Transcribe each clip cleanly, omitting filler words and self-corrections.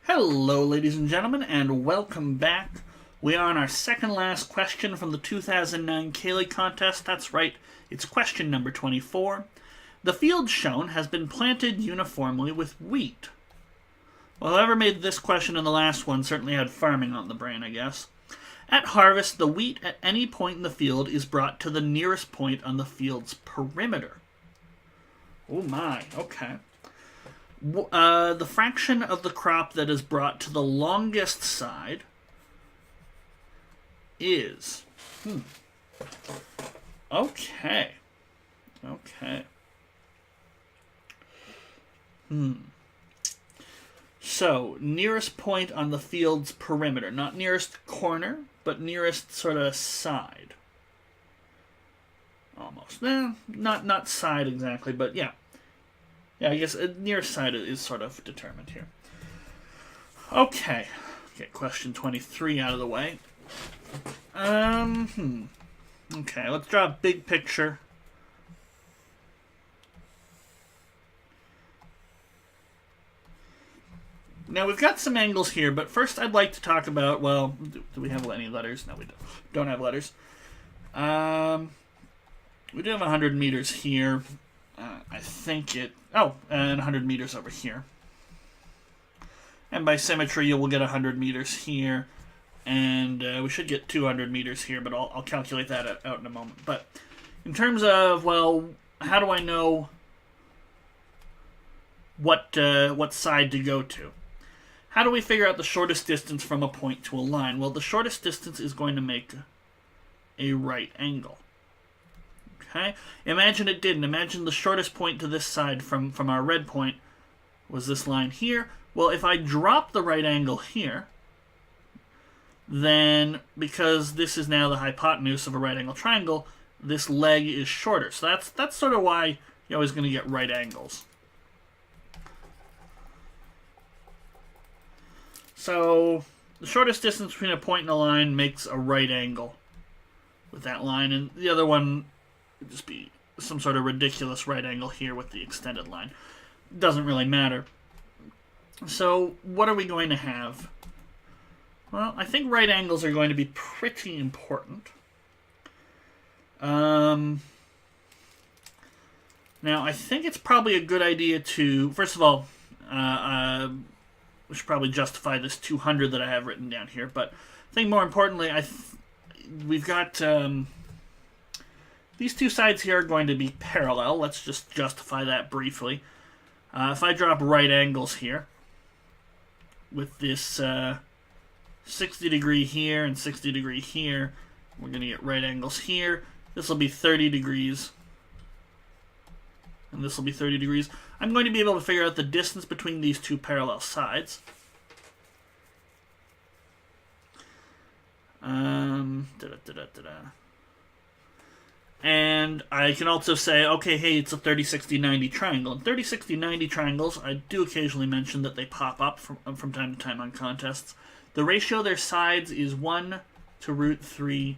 Hello, ladies and gentlemen, and welcome back. We are on our second last question from the 2009 Cayley contest. That's right, it's question number 24. The field shown has been planted uniformly with wheat. Well, whoever made this question and the last one certainly had farming on the brain, I guess. At harvest, the wheat at any point in the field is brought to the nearest point on the field's perimeter. Oh my, okay. The fraction of the crop that is brought to the longest side is... Okay. So, nearest point on the field's perimeter. Not nearest corner, but nearest sort of side. Almost. Not side exactly, but yeah. Yeah, I guess nearest side is sort of determined here. Okay. Get question 23 out of the way. Okay, let's draw a big picture. Now, we've got some angles here, but first I'd like to talk about, well, do we have any letters? No, we don't have letters. We do have 100 meters here. I think it... Oh, and 100 meters over here. And by symmetry, you will get 100 meters here. And we should get 200 meters here, but I'll calculate that out in a moment. But in terms of, well, how do I know what side to go to? How do we figure out the shortest distance from a point to a line? Well, the shortest distance is going to make a right angle. Okay? Imagine it didn't. Imagine the shortest point to this side from our red point was this line here. Well, if I drop the right angle here, then because this is now the hypotenuse of a right angle triangle, this leg is shorter. So that's sort of why you're always going to get right angles. So the shortest distance between a point and a line makes a right angle with that line, and the other one would just be some sort of ridiculous right angle here with the extended line. Doesn't really matter. So what are we going to have? Well, I think right angles are going to be pretty important. Now, I think it's probably a good idea to, first of all, we should probably justify this 200 that I have written down here, but I think more importantly, we've got... these two sides here are going to be parallel. Let's just justify that briefly. If I drop right angles here, with this 60 degree here and 60 degree here, we're going to get right angles here. This will be 30 degrees. And this will be 30 degrees. I'm going to be able to figure out the distance between these two parallel sides. And I can also say, okay, hey, it's a 30, 60, 90 triangle. And 30, 60, 90 triangles, I do occasionally mention that they pop up from time to time on contests. The ratio of their sides is 1 to root 3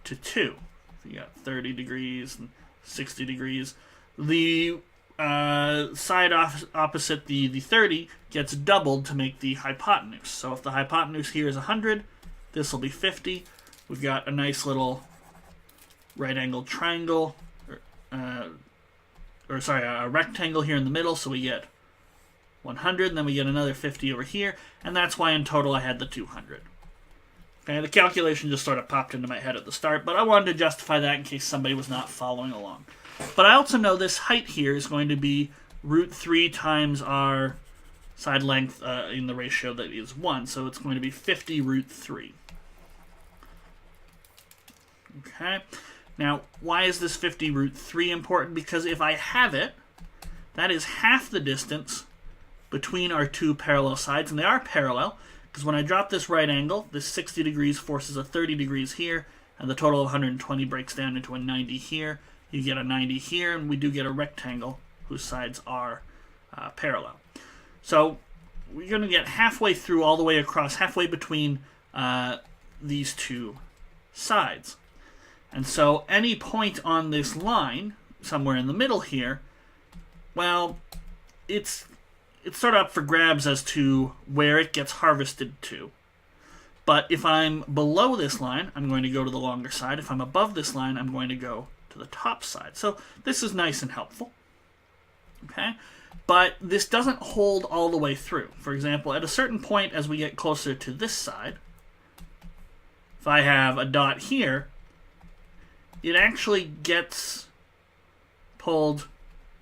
to 2. So you got 30 degrees and 60 degrees. The side opposite the 30 gets doubled to make the hypotenuse. So if the hypotenuse here is 100, this will be 50. We've got a nice little right angled triangle, a rectangle here in the middle, so we get 100, and then we get another 50 over here, and that's why in total I had the 200. Okay, the calculation just sort of popped into my head at the start, but I wanted to justify that in case somebody was not following along. But I also know this height here is going to be root 3 times our side length in the ratio that is 1, so it's going to be 50 root 3. Okay. Now, why is this 50 root 3 important? Because if I have it, that is half the distance between our two parallel sides, and they are parallel, because when I drop this right angle, this 60 degrees forces a 30 degrees here, and the total of 120 breaks down into a 90 here. You get a 90 here, and we do get a rectangle whose sides are parallel. So we're going to get halfway through, all the way across, halfway between these two sides. And so any point on this line, somewhere in the middle here, well, it's it's sort of up for grabs as to where it gets harvested to. But if I'm below this line, I'm going to go to the longer side. If I'm above this line, I'm going to go to the top side. So this is nice and helpful. Okay? But this doesn't hold all the way through. For example, at a certain point as we get closer to this side, if I have a dot here, it actually gets pulled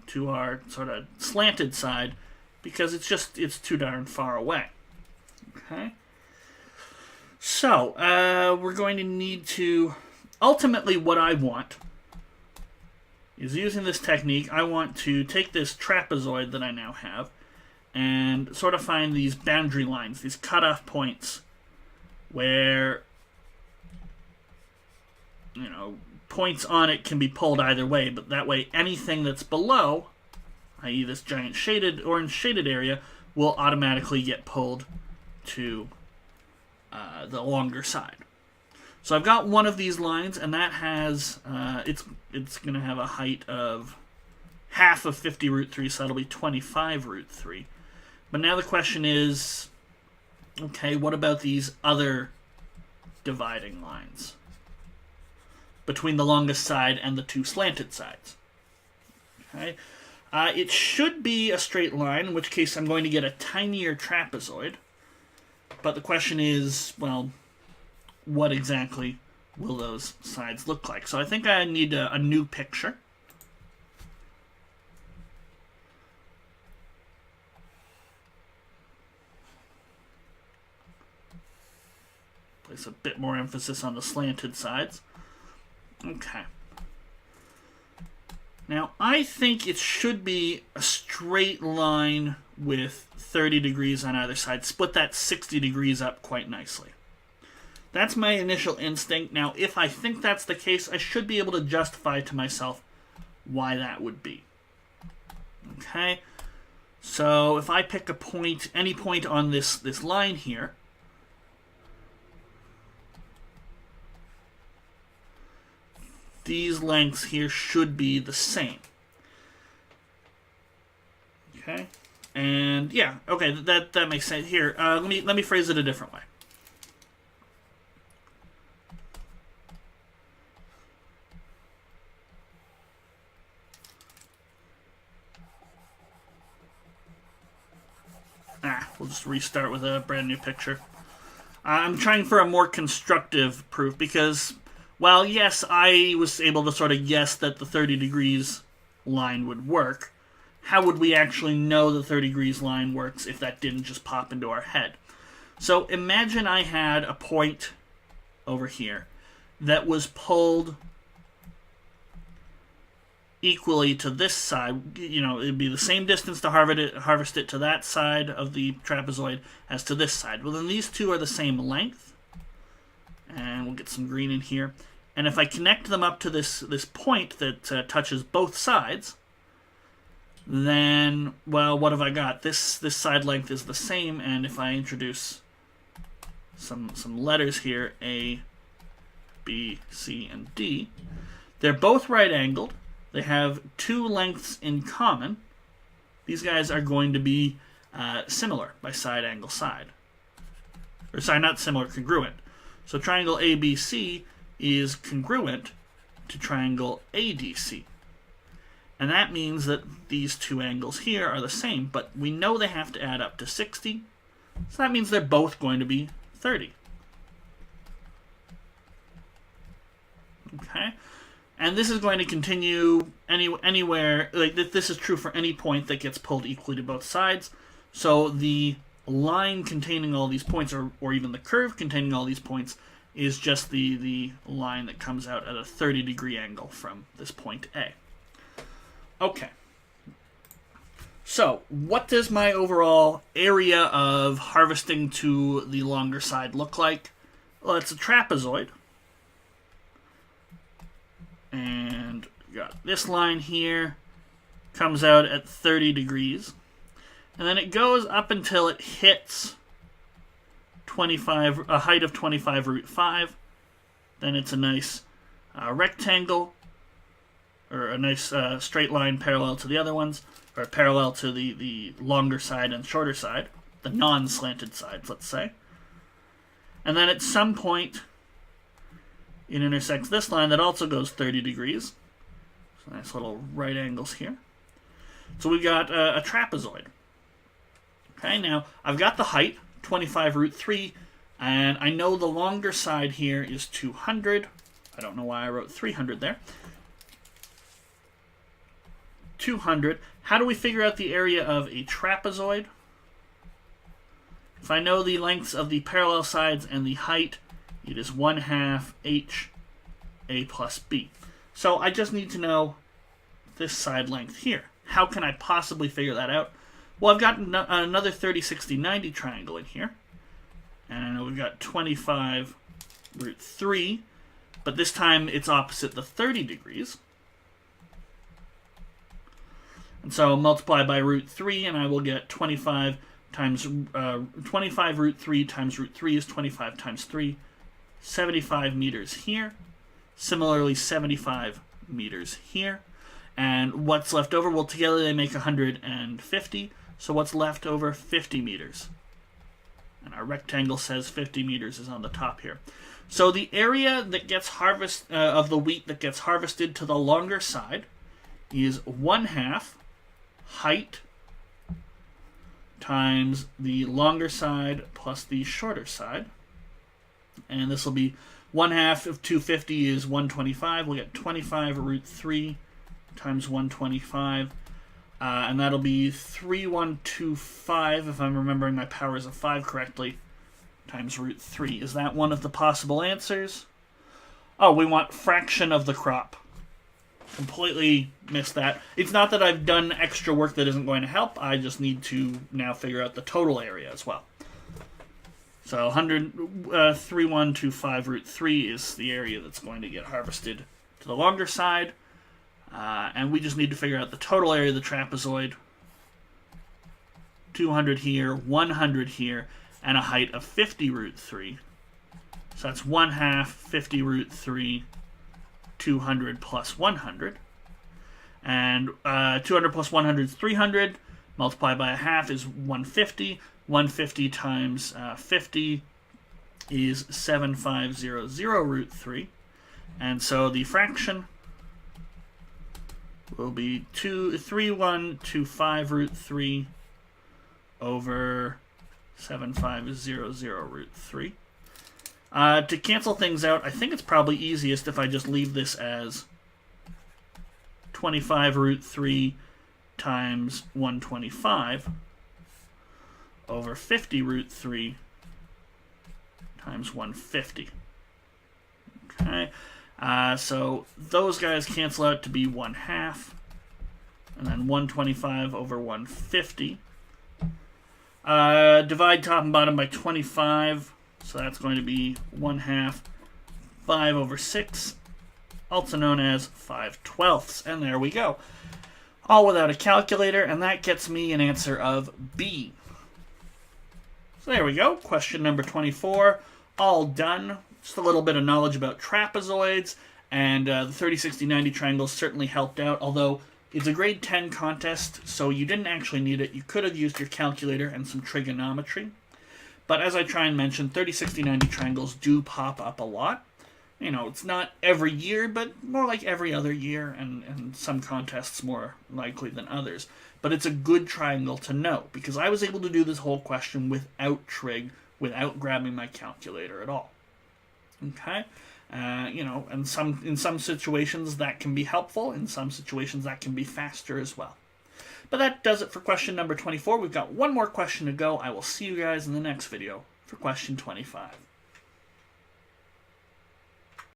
to our sort of slanted side because it's too darn far away. Okay? So, we're going to need to... Ultimately, what I want is, using this technique, I want to take this trapezoid that I now have and sort of find these boundary lines, these cutoff points where, you know, points on it can be pulled either way, but that way anything that's below, i.e. this giant orange shaded area, will automatically get pulled to the longer side. So I've got one of these lines, and that has, it's going to have a height of half of 50 root 3, so that'll be 25 root 3. But now the question is, okay, what about these other dividing lines between the longest side and the two slanted sides? Okay, it should be a straight line, in which case I'm going to get a tinier trapezoid. But the question is, well, what exactly will those sides look like? So I think I need a new picture. Place a bit more emphasis on the slanted sides. Okay. Now, I think it should be a straight line with 30 degrees on either side. Split that 60 degrees up quite nicely. That's my initial instinct. Now, if I think that's the case, I should be able to justify to myself why that would be. Okay? So, if I pick a point, any point on this line here, these lengths here should be the same. Okay? And yeah, okay, that makes sense. Here, let me phrase it a different way. We'll just restart with a brand new picture. I'm trying for a more constructive proof because, while yes, I was able to sort of guess that the 30 degrees line would work, how would we actually know the 30 degrees line works if that didn't just pop into our head? So imagine I had a point over here that was pulled equally to this side. You know, it'd be the same distance to harvest it to that side of the trapezoid as to this side. Well, then these two are the same length. And we'll get some green in here. And if I connect them up to this point that touches both sides, then, well, what have I got? This side length is the same, and if I introduce some letters here, A, B, C, and D, they're both right-angled. They have two lengths in common. These guys are going to be similar by side angle side. Or sorry, not similar, congruent. So triangle ABC is congruent to triangle ADC. And that means that these two angles here are the same, but we know they have to add up to 60. So that means they're both going to be 30. Okay? And this is going to continue anywhere. Like this is true for any point that gets pulled equally to both sides. So the line containing all these points, or even the curve containing all these points, is just the line that comes out at a 30-degree angle from this point A. Okay. So, what does my overall area of harvesting to the longer side look like? Well, it's a trapezoid. And you got this line here, comes out at 30 degrees. And then it goes up until it hits a height of 25 root 5. Then it's a nice rectangle. or a nice straight line parallel to the other ones, or parallel to the longer side and shorter side, the non-slanted sides, let's say. And then at some point, it intersects this line that also goes 30 degrees. So nice little right angles here. So we've got a trapezoid. Okay, now I've got the height, 25 root 3, and I know the longer side here is 200. I don't know why I wrote 300 there. 200. How do we figure out the area of a trapezoid? If I know the lengths of the parallel sides and the height, it is 1/2 h a plus b. So I just need to know this side length here. How can I possibly figure that out? Well, I've got another 30, 60, 90 triangle in here. And I know we've got 25 root 3, but this time it's opposite the 30 degrees. And so multiply by root 3, and I will get 25 times 25 root 3 times root 3 is 25 times 3, 75 meters here. Similarly, 75 meters here. And what's left over? Well, together they make 150. So what's left over? 50 meters. And our rectangle says 50 meters is on the top here. So the area that gets of the wheat that gets harvested to the longer side is 1/2 height times the longer side plus the shorter side. And this will be 1/2 of 250 is 125. We'll get 25 root 3 times 125. And that'll be 3125, if I'm remembering my powers of 5 correctly, times root 3. Is that one of the possible answers? Oh, we want fraction of the crop. Completely missed that. It's not that I've done extra work that isn't going to help. I just need to now figure out the total area as well. So 3125 root 3 is the area that's going to get harvested to the longer side. And we just need to figure out the total area of the trapezoid. 200 here, 100 here, and a height of 50 root 3. So that's 1/2 50 root 3, 200 plus 100. And 200 plus 100 is 300. Multiplied by 1/2 is 150. 150 times 50 is 7500 root 3. And so the fraction will be 3125 root 3 over 7500 root 3. To cancel things out, I think it's probably easiest if I just leave this as 25 root 3 times 125 over 50 root 3 times 150. Okay. So those guys cancel out to be 1/2, and then 125 over 150. Divide top and bottom by 25, so that's going to be 1/2, 5 over 6, also known as 5/12, and there we go. All without a calculator, and that gets me an answer of B. So there we go, question number 24, all done. Just a little bit of knowledge about trapezoids, and the 30, 60, 90 triangles certainly helped out, although it's a grade 10 contest, so you didn't actually need it. You could have used your calculator and some trigonometry. But as I try and mention, 30, 60, 90 triangles do pop up a lot. You know, it's not every year, but more like every other year, and some contests more likely than others. But it's a good triangle to know, because I was able to do this whole question without trig, without grabbing my calculator at all. Okay? You know, and in some situations that can be helpful, in some situations that can be faster as well. But that does it for question number 24. We've got one more question to go. I will see you guys in the next video for question 25.